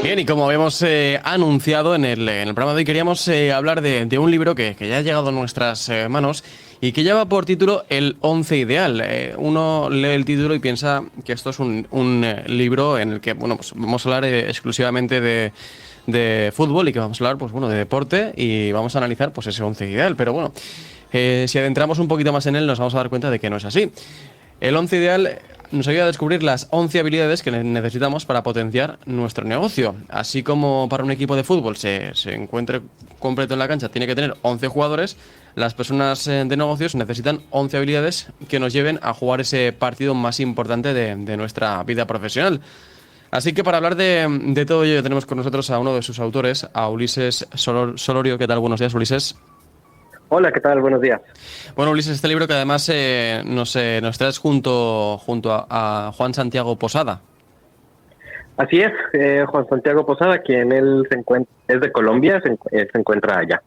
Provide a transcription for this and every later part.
Bien, y como habíamos anunciado en el programa de hoy, queríamos hablar de un libro que ya ha llegado a nuestras manos y que lleva por título El Once Ideal. Uno lee el título y piensa que esto es un libro en el que pues vamos a hablar exclusivamente de fútbol y que vamos a hablar de deporte y vamos a analizar pues ese once ideal. Pero bueno, si adentramos un poquito más en él nos vamos a dar cuenta de que no es así. El once ideal nos ayuda a descubrir las 11 habilidades que necesitamos para potenciar nuestro negocio. Así como para un equipo de fútbol se encuentre completo en la cancha, tiene que tener 11 jugadores, las personas de negocios necesitan 11 habilidades que nos lleven a jugar ese partido más importante de nuestra vida profesional. Así que para hablar de todo ello tenemos con nosotros a uno de sus autores, a Ulises Solorio. ¿Qué tal? Buenos días, Ulises. Hola, ¿qué tal? Buenos días. Bueno, Ulises, este libro que además nos traes junto a Juan Santiago Posada. Así es, Juan Santiago Posada, quien él es de Colombia, se encuentra allá.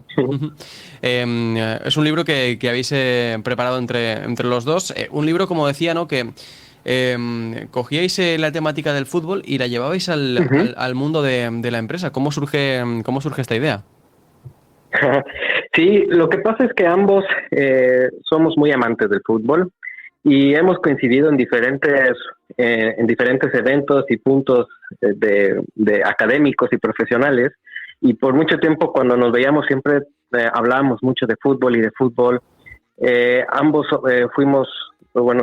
Es un libro que habéis preparado entre los dos. Un libro, como decía, ¿no? Que cogíais la temática del fútbol y la llevabais al mundo de la empresa. ¿Cómo surge esta idea? Sí, lo que pasa es que ambos somos muy amantes del fútbol y hemos coincidido en diferentes eventos y puntos de académicos y profesionales, y por mucho tiempo cuando nos veíamos siempre hablábamos mucho de fútbol y de fútbol. Ambos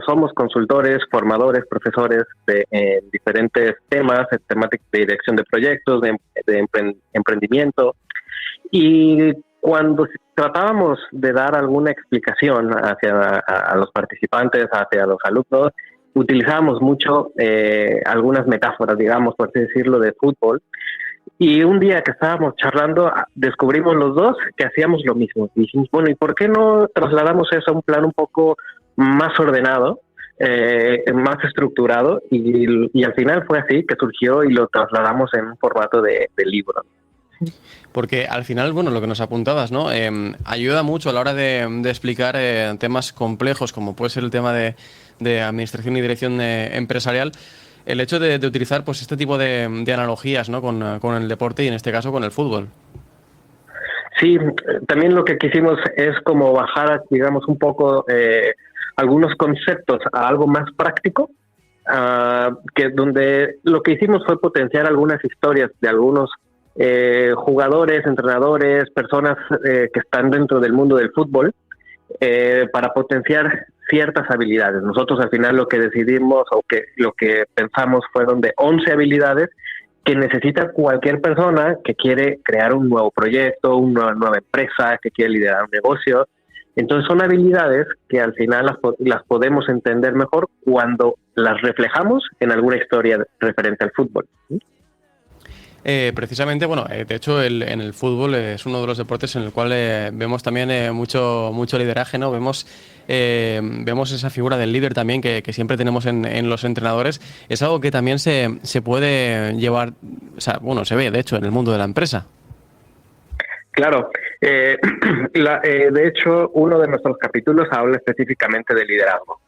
somos consultores, formadores, profesores de diferentes temas, temáticas de dirección de proyectos, de emprendimiento. Y cuando tratábamos de dar alguna explicación a los participantes, hacia los alumnos, utilizábamos mucho algunas metáforas, digamos, por así decirlo, de fútbol. Y un día que estábamos charlando, descubrimos los dos que hacíamos lo mismo. Y dijimos, bueno, ¿y por qué no trasladamos eso a un plan un poco más ordenado, más estructurado? Y al final fue así que surgió y lo trasladamos en un formato de libro. Porque al final, lo que nos apuntabas, ¿no? Ayuda mucho a la hora de explicar temas complejos, como puede ser el tema de administración y dirección empresarial, el hecho de utilizar pues este tipo de analogías, ¿no? Con el deporte y en este caso con el fútbol. Sí, también lo que quisimos es como bajar, digamos, un poco algunos conceptos a algo más práctico, que donde lo que hicimos fue potenciar algunas historias de algunos jugadores, entrenadores, personas que están dentro del mundo del fútbol, para potenciar ciertas habilidades. Nosotros al final lo que decidimos lo que pensamos fueron de 11 habilidades que necesita cualquier persona que quiere crear un nuevo proyecto, una nueva empresa, que quiere liderar un negocio. Entonces son habilidades que al final las podemos entender mejor cuando las reflejamos en alguna historia referente al fútbol. Precisamente, de hecho, en el fútbol es uno de los deportes en el cual vemos también mucho lideraje, ¿no? Vemos esa figura del líder también que siempre tenemos en los entrenadores. Es algo que también se puede llevar, se ve, de hecho, en el mundo de la empresa. Claro. De hecho, uno de nuestros capítulos habla específicamente de liderazgo.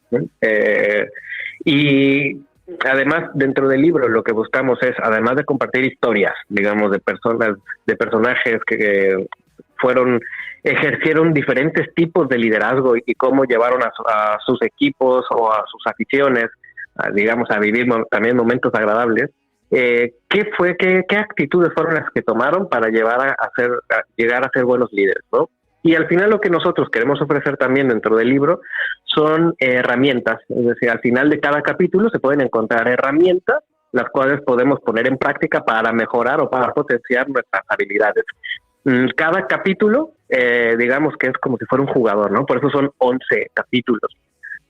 Y además, dentro del libro lo que buscamos es, además de compartir historias, digamos, de personajes que ejercieron diferentes tipos de liderazgo y cómo llevaron a sus equipos o a sus aficiones, digamos, a vivir también momentos agradables. ¿Qué actitudes fueron las que tomaron para llegar a ser buenos líderes, ¿no? Y al final lo que nosotros queremos ofrecer también dentro del libro son herramientas. Es decir, al final de cada capítulo se pueden encontrar herramientas las cuales podemos poner en práctica para mejorar o para potenciar nuestras habilidades. Cada capítulo, digamos que es como si fuera un jugador, ¿no? Por eso son 11 capítulos.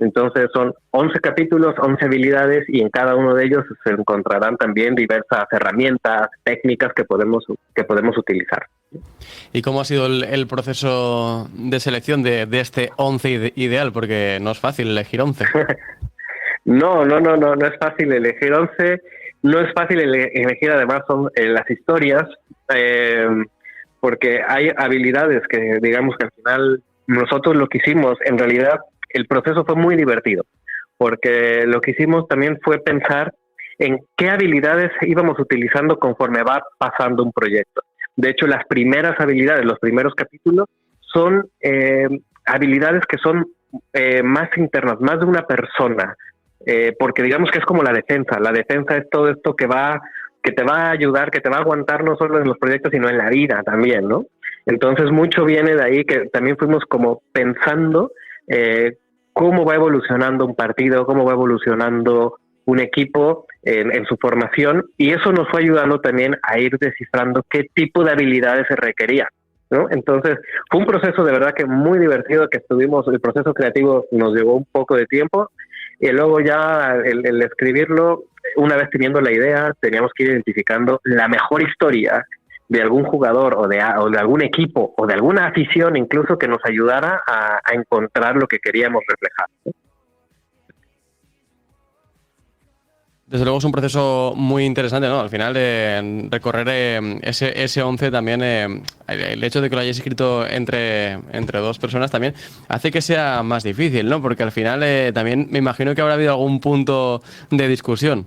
Entonces son 11 capítulos, 11 habilidades, y en cada uno de ellos se encontrarán también diversas herramientas, técnicas que podemos utilizar. ¿Y cómo ha sido el proceso de selección de este 11 ideal? Porque no es fácil elegir 11. No es fácil elegir 11. No es fácil elegir además son las historias, porque hay habilidades que digamos que al final nosotros lo que hicimos, en realidad el proceso fue muy divertido, porque lo que hicimos también fue pensar en qué habilidades íbamos utilizando conforme va pasando un proyecto. De hecho, las primeras habilidades, los primeros capítulos, son habilidades que son más internas, más de una persona, porque digamos que es como la defensa. La defensa es todo esto que te va a ayudar, que te va a aguantar no solo en los proyectos, sino en la vida también, ¿no? Entonces, mucho viene de ahí que también fuimos como pensando cómo va evolucionando un partido, cómo va evolucionando un equipo en su formación, y eso nos fue ayudando también a ir descifrando qué tipo de habilidades se requerían, ¿no? Entonces, fue un proceso de verdad que muy divertido, que el proceso creativo nos llevó un poco de tiempo, y luego ya el escribirlo, una vez teniendo la idea, teníamos que ir identificando la mejor historia de algún jugador o de algún equipo o de alguna afición incluso que nos ayudara a encontrar lo que queríamos reflejar, ¿no? Desde luego es un proceso muy interesante, ¿no? Al final, recorrer ese 11 también, el hecho de que lo hayáis escrito entre dos personas también hace que sea más difícil, ¿no? Porque al final también me imagino que habrá habido algún punto de discusión.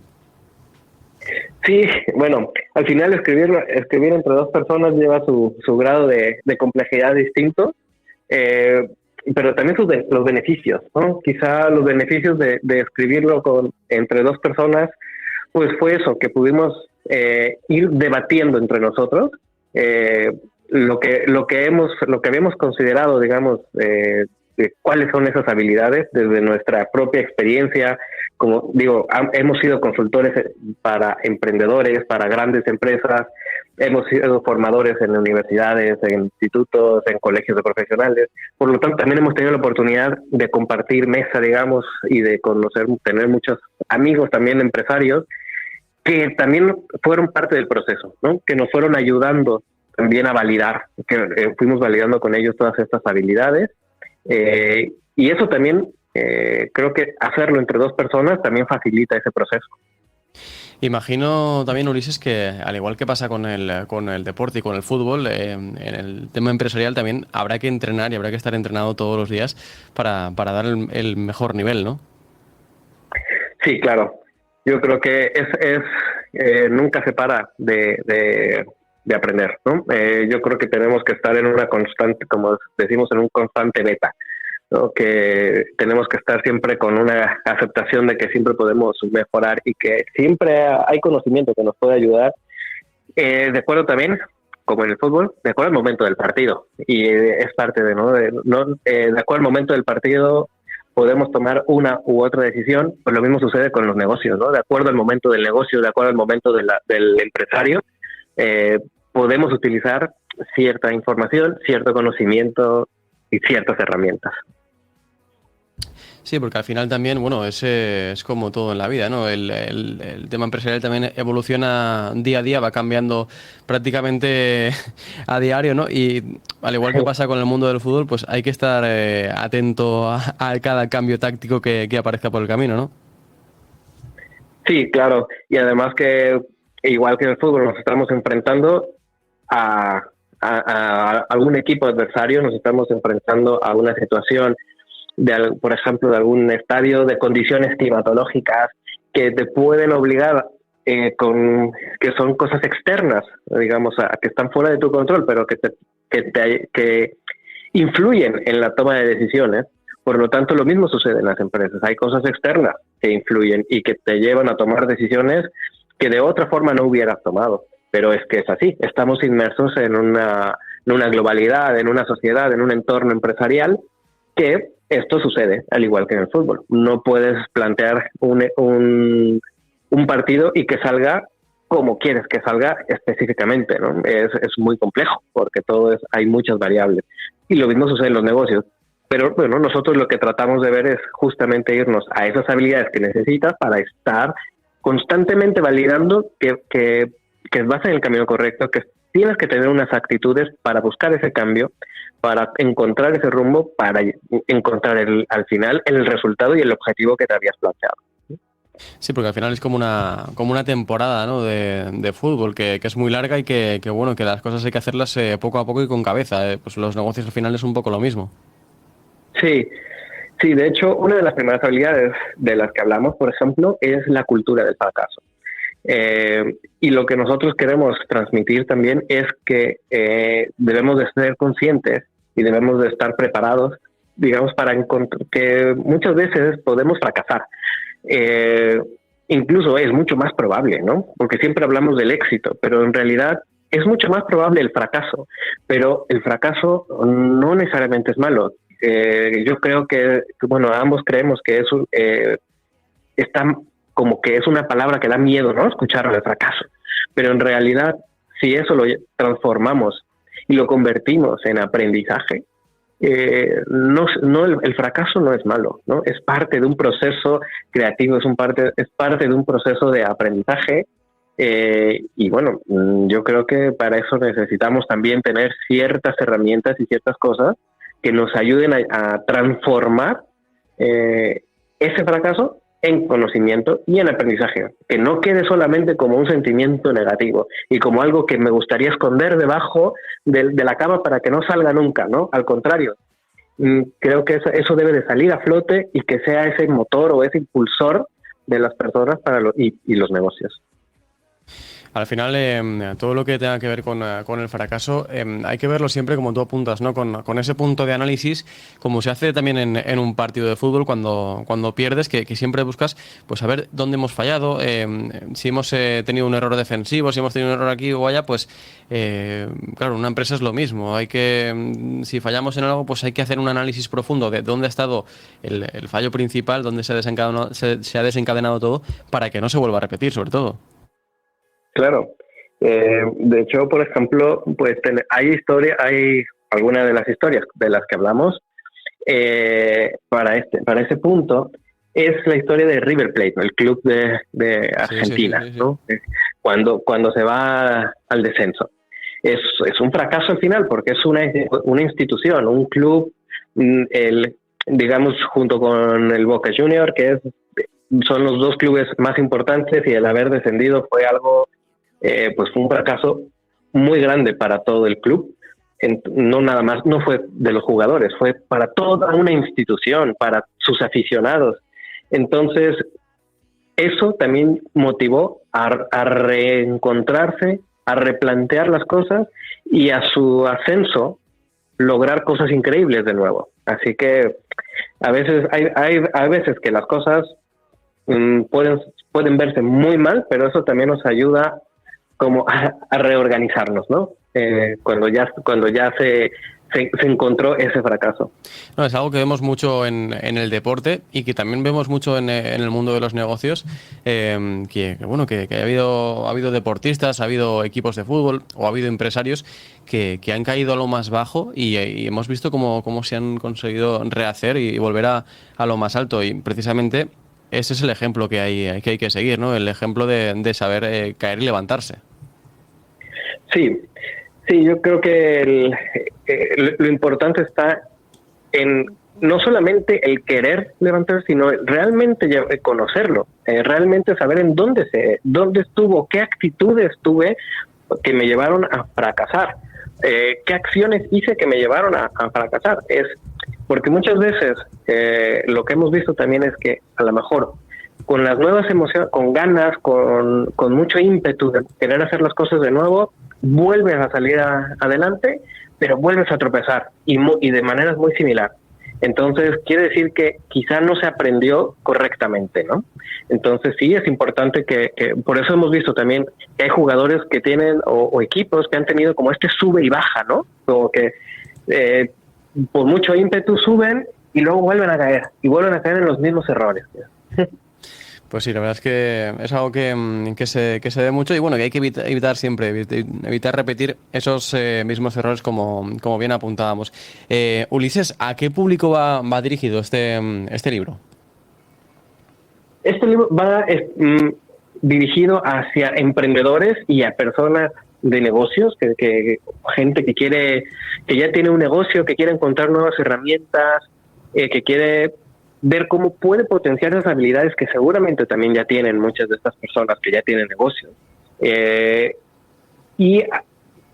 Sí, bueno, al final escribir entre dos personas lleva su grado de complejidad distinto, pero también los beneficios, ¿no? Quizá los beneficios de escribirlo entre dos personas, pues fue eso, que pudimos ir debatiendo entre nosotros lo que habíamos considerado, digamos, de cuáles son esas habilidades desde nuestra propia experiencia. Como digo, hemos sido consultores para emprendedores, para grandes empresas, hemos sido formadores en universidades, en institutos, en colegios de profesionales. Por lo tanto, también hemos tenido la oportunidad de compartir mesa, digamos, y de tener muchos amigos también empresarios que también fueron parte del proceso, ¿no? Que nos fueron ayudando también a validar, que fuimos validando con ellos todas estas habilidades. Y eso también, creo que hacerlo entre dos personas también facilita ese proceso. Imagino también, Ulises, que al igual que pasa con el deporte y con el fútbol, en el tema empresarial también habrá que entrenar y habrá que estar entrenado todos los días para dar el mejor nivel, ¿no? Sí, claro. Yo creo que nunca se para de aprender, ¿no? Yo creo que tenemos que estar en una constante, como decimos, en un constante beta, ¿no? Que tenemos que estar siempre con una aceptación de que siempre podemos mejorar y que siempre hay conocimiento que nos puede ayudar, de acuerdo también, como en el fútbol, de acuerdo al momento del partido. Y es parte de acuerdo al momento del partido podemos tomar una u otra decisión, pues lo mismo sucede con los negocios, ¿no? De acuerdo al momento del negocio, de acuerdo al momento del empresario, podemos utilizar cierta información, cierto conocimiento y ciertas herramientas. Sí, porque al final también, bueno, es como todo en la vida, ¿no? El tema empresarial también evoluciona día a día, va cambiando prácticamente a diario, ¿no? Y al igual que pasa con el mundo del fútbol, pues hay que estar atento a cada cambio táctico que aparezca por el camino, ¿no? Sí, claro. Y además que, igual que en el fútbol, nos estamos enfrentando a algún equipo adversario, nos estamos enfrentando a una situación por ejemplo, de algún estadio, de condiciones climatológicas que te pueden obligar, que son cosas externas, digamos, que están fuera de tu control, pero que influyen en la toma de decisiones. Por lo tanto, lo mismo sucede en las empresas. Hay cosas externas que influyen y que te llevan a tomar decisiones que de otra forma no hubieras tomado. Pero es que es así. Estamos inmersos en una globalidad, en una sociedad, en un entorno empresarial que esto sucede, al igual que en el fútbol. No puedes plantear un partido y que salga como quieres que salga específicamente, ¿no? Es muy complejo porque hay muchas variables. Y lo mismo sucede en los negocios. Pero bueno, nosotros lo que tratamos de ver es justamente irnos a esas habilidades que necesitas para estar constantemente validando que vas en el camino correcto, que tienes que tener unas actitudes para buscar ese cambio, para encontrar ese rumbo, para encontrar al final el resultado y el objetivo que te habías planteado. Sí, porque al final es como una temporada, ¿no? de fútbol que es muy larga y que bueno, que las cosas hay que hacerlas poco a poco y con cabeza. Pues los negocios al final es un poco lo mismo. Sí, de hecho, una de las primeras habilidades de las que hablamos, por ejemplo, es la cultura del fracaso. Y lo que nosotros queremos transmitir también es que debemos de ser conscientes y debemos de estar preparados, digamos, para encontrar que muchas veces podemos fracasar. Incluso es mucho más probable, ¿no? Porque siempre hablamos del éxito, pero en realidad es mucho más probable el fracaso. Pero el fracaso no necesariamente es malo. Yo creo que, bueno, ambos creemos que eso está como que es una palabra que da miedo, ¿no? Escuchar el fracaso. Pero en realidad, si eso lo transformamos y lo convertimos en aprendizaje, el fracaso no es malo, ¿no? Es parte de un proceso creativo, es parte de un proceso de aprendizaje. Y bueno, yo creo que para eso necesitamos también tener ciertas herramientas y ciertas cosas que nos ayuden a transformar ese fracaso en conocimiento y en aprendizaje, que no quede solamente como un sentimiento negativo y como algo que me gustaría esconder debajo de la cama para que no salga nunca, ¿no? Al contrario, creo que eso debe de salir a flote y que sea ese motor o ese impulsor de las personas y los negocios. Al final, todo lo que tenga que ver con el fracaso, hay que verlo siempre como tú apuntas, ¿no? Con ese punto de análisis, como se hace también en un partido de fútbol cuando pierdes, que siempre buscas pues a ver dónde hemos fallado, si hemos tenido un error defensivo, si hemos tenido un error aquí o allá, pues claro, una empresa es lo mismo. Si fallamos en algo, pues hay que hacer un análisis profundo de dónde ha estado el fallo principal, dónde se ha desencadenado todo, para que no se vuelva a repetir, sobre todo. Claro. De hecho, por ejemplo, pues hay algunas de las historias de las que hablamos para ese punto es la historia de River Plate, ¿no? El club de Argentina, sí. ¿No? Cuando se va al descenso. Es un fracaso al final porque es una institución, un club, digamos, junto con el Boca Junior, son los dos clubes más importantes, y el haber descendido fue algo, pues fue un fracaso muy grande para todo el club. No fue de los jugadores, fue para toda una institución, para sus aficionados. Entonces, eso también motivó a reencontrarse, a replantear las cosas y a su ascenso lograr cosas increíbles de nuevo. Así que a veces hay veces que las cosas pueden verse muy mal, pero eso también nos ayuda como a reorganizarnos, ¿no? Cuando ya se encontró ese fracaso. No, es algo que vemos mucho en el deporte y que también vemos mucho en el mundo de los negocios, que ha habido deportistas, ha habido equipos de fútbol o ha habido empresarios que han caído a lo más bajo y hemos visto cómo se han conseguido rehacer y volver a lo más alto, y precisamente ese es el ejemplo que hay que seguir, ¿no? El ejemplo de saber caer y levantarse. Sí, yo creo que lo importante está en no solamente el querer levantarse, sino realmente conocerlo, realmente saber en dónde estuvo, qué actitudes tuve que me llevaron a fracasar, qué acciones hice que me llevaron a fracasar. Porque muchas veces lo que hemos visto también es que a lo mejor con las nuevas emociones, con ganas, con mucho ímpetu de querer hacer las cosas de nuevo, vuelves a salir adelante, pero vuelves a tropezar y de maneras muy similares. Entonces, quiere decir que quizá no se aprendió correctamente, ¿no? Entonces, sí, es importante que por eso hemos visto también que hay jugadores que tienen, o equipos que han tenido como sube y baja, ¿no? Como que por mucho ímpetu suben y luego vuelven a caer en los mismos errores. Pues sí, la verdad es que es algo que se ve mucho y bueno, que hay que evitar siempre, evitar repetir esos mismos errores como bien apuntábamos. Ulises, ¿a qué público va dirigido este libro? Este libro va dirigido hacia emprendedores y a personas de negocios, gente que ya tiene un negocio, que quiere encontrar nuevas herramientas, que quiere ver cómo puede potenciar esas habilidades que seguramente también ya tienen muchas de estas personas que ya tienen negocios. Y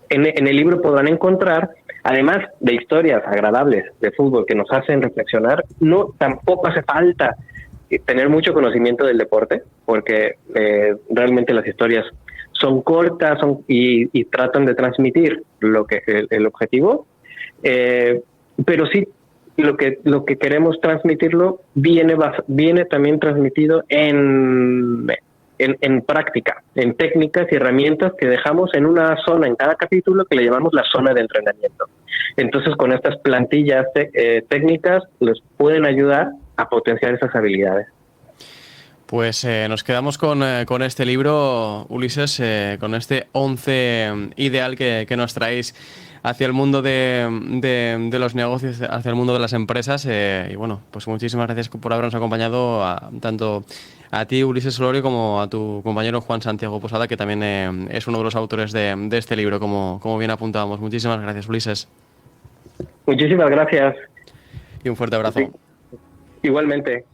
en el libro podrán encontrar, además de historias agradables de fútbol que nos hacen reflexionar, tampoco hace falta tener mucho conocimiento del deporte, porque realmente las historias son cortas y tratan de transmitir el objetivo, pero sí lo que queremos transmitirlo viene también transmitido en práctica, en técnicas y herramientas que dejamos en una zona en cada capítulo que le llamamos la zona de entrenamiento. Entonces, con estas plantillas técnicas les pueden ayudar a potenciar esas habilidades. Pues nos quedamos con este libro, Ulises, con este 11 ideal que nos traéis hacia el mundo de los negocios, hacia el mundo de las empresas. Y bueno, pues muchísimas gracias por habernos acompañado, tanto a ti, Ulises Solorio, como a tu compañero Juan Santiago Posada, que también es uno de los autores de este libro, como bien apuntábamos. Muchísimas gracias, Ulises. Muchísimas gracias. Y un fuerte abrazo. Sí. Igualmente.